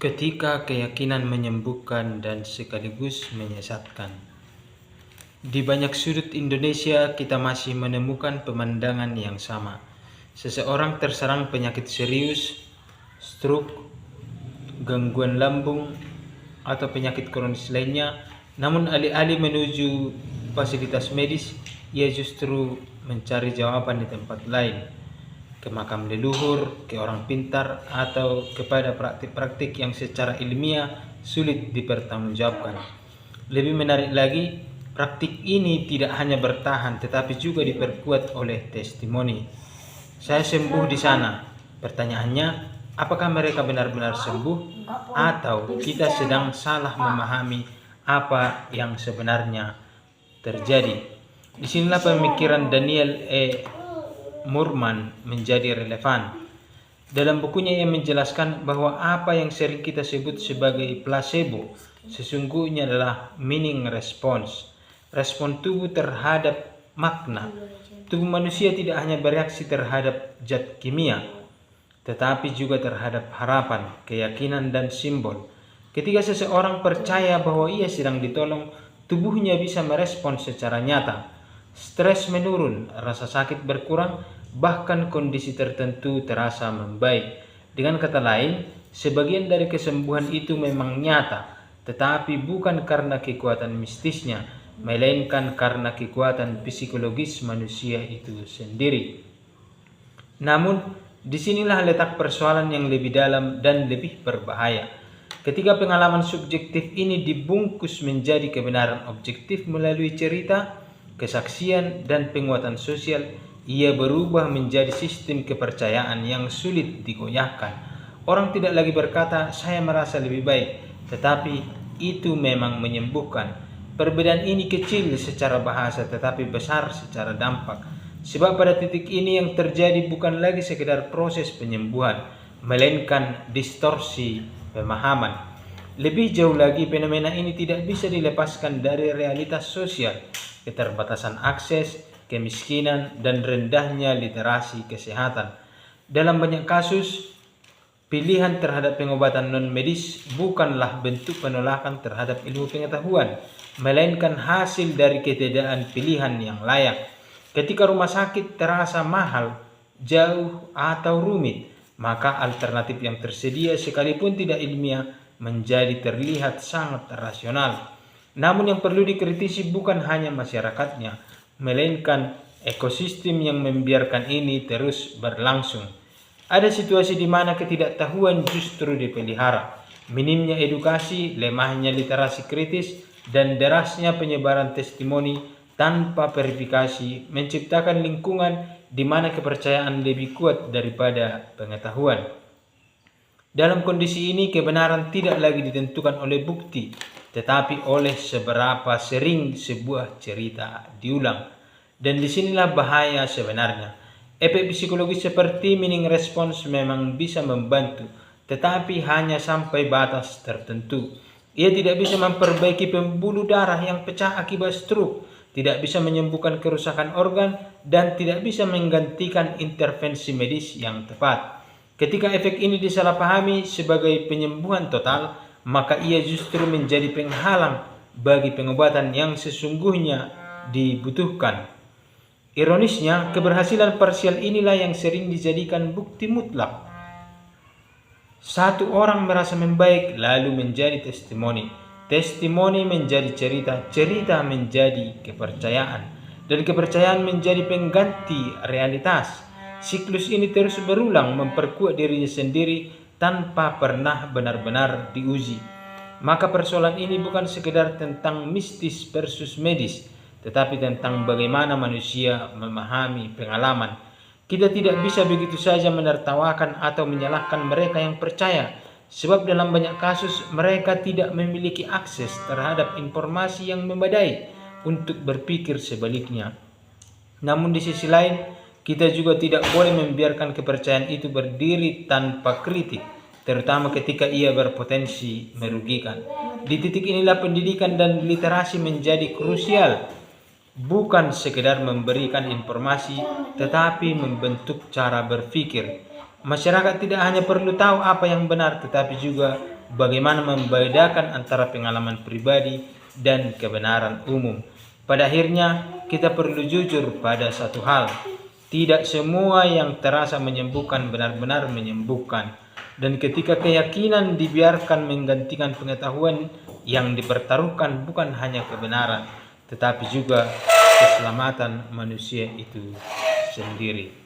Ketika keyakinan menyembuhkan dan sekaligus menyesatkan. Di banyak sudut Indonesia kita masih menemukan pemandangan yang sama. Seseorang terserang penyakit serius, stroke, gangguan lambung, atau penyakit kronis lainnya, namun alih-alih menuju fasilitas medis, ia justru mencari jawaban di tempat lain, ke makam leluhur, ke orang pintar, atau kepada praktik-praktik yang secara ilmiah sulit dipertanggungjawabkan. Lebih menarik lagi, praktik ini tidak hanya bertahan tetapi juga diperkuat oleh testimoni. Saya sembuh di sana. Pertanyaannya, apakah mereka benar-benar sembuh atau kita sedang salah memahami apa yang sebenarnya terjadi? Disinilah pemikiran Daniel E. Moorman menjadi relevan. Dalam bukunya ia menjelaskan bahwa apa yang sering kita sebut sebagai placebo sesungguhnya adalah meaning response, respon tubuh terhadap makna. Tubuh manusia tidak hanya bereaksi terhadap zat kimia, tetapi juga terhadap harapan, keyakinan, dan simbol. Ketika seseorang percaya bahwa ia sedang ditolong, tubuhnya bisa merespon secara nyata. Stres menurun, rasa sakit berkurang, bahkan kondisi tertentu terasa membaik. Dengan kata lain, sebagian dari kesembuhan itu memang nyata, tetapi bukan karena kekuatan mistisnya, melainkan karena kekuatan psikologis manusia itu sendiri. Namun, disinilah letak persoalan yang lebih dalam dan lebih berbahaya. Ketika pengalaman subjektif ini dibungkus menjadi kebenaran objektif melalui cerita, kesaksian, dan penguatan sosial, ia berubah menjadi sistem kepercayaan yang sulit digoyahkan. Orang tidak lagi berkata, "Saya merasa lebih baik," tetapi itu memang menyembuhkan. Perbedaan ini kecil secara bahasa tetapi besar secara dampak. Sebab pada titik ini yang terjadi bukan lagi sekedar proses penyembuhan, melainkan distorsi pemahaman. Lebih jauh lagi, fenomena ini tidak bisa dilepaskan dari realitas sosial, keterbatasan akses, kemiskinan, dan rendahnya literasi kesehatan. Dalam banyak kasus, pilihan terhadap pengobatan non-medis bukanlah bentuk penolakan terhadap ilmu pengetahuan, melainkan hasil dari ketiadaan pilihan yang layak. Ketika rumah sakit terasa mahal, jauh, atau rumit, maka alternatif yang tersedia sekalipun tidak ilmiah menjadi terlihat sangat rasional. Namun yang perlu dikritisi bukan hanya masyarakatnya, melainkan ekosistem yang membiarkan ini terus berlangsung. Ada situasi di mana ketidaktahuan justru dipelihara. Minimnya edukasi, lemahnya literasi kritis, dan derasnya penyebaran testimoni tanpa verifikasi menciptakan lingkungan di mana kepercayaan lebih kuat daripada pengetahuan. Dalam kondisi ini, kebenaran tidak lagi ditentukan oleh bukti, tetapi oleh seberapa sering sebuah cerita diulang. Dan disinilah bahaya sebenarnya. Efek psikologis seperti meaning response memang bisa membantu, tetapi hanya sampai batas tertentu. Ia tidak bisa memperbaiki pembuluh darah yang pecah akibat stroke, tidak bisa menyembuhkan kerusakan organ, dan tidak bisa menggantikan intervensi medis yang tepat. Ketika efek ini disalahpahami sebagai penyembuhan total, maka ia justru menjadi penghalang bagi pengobatan yang sesungguhnya dibutuhkan. Ironisnya, keberhasilan parsial inilah yang sering dijadikan bukti mutlak. Satu orang merasa membaik lalu menjadi testimoni, testimoni menjadi cerita, cerita menjadi kepercayaan, dan kepercayaan menjadi pengganti realitas. Siklus ini terus berulang, memperkuat dirinya sendiri tanpa pernah benar-benar diuji. Maka persoalan ini bukan sekedar tentang mistis versus medis, tetapi tentang bagaimana manusia memahami pengalaman. Kita tidak bisa begitu saja menertawakan atau menyalahkan mereka yang percaya, sebab dalam banyak kasus mereka tidak memiliki akses terhadap informasi yang memadai untuk berpikir sebaliknya. Namun di sisi lain, kita juga tidak boleh membiarkan kepercayaan itu berdiri tanpa kritik, terutama ketika ia berpotensi merugikan. Di titik inilah pendidikan dan literasi menjadi krusial. bukan sekedar memberikan informasi, tetapi membentuk cara berpikir. Masyarakat tidak hanya perlu tahu apa yang benar, tetapi juga bagaimana membedakan antara pengalaman pribadi dan kebenaran umum. Pada akhirnya, kita perlu jujur pada satu hal. Tidak semua yang terasa menyembuhkan benar-benar menyembuhkan. Dan ketika keyakinan dibiarkan menggantikan pengetahuan, yang dipertaruhkan bukan hanya kebenaran, tetapi juga keselamatan manusia itu sendiri.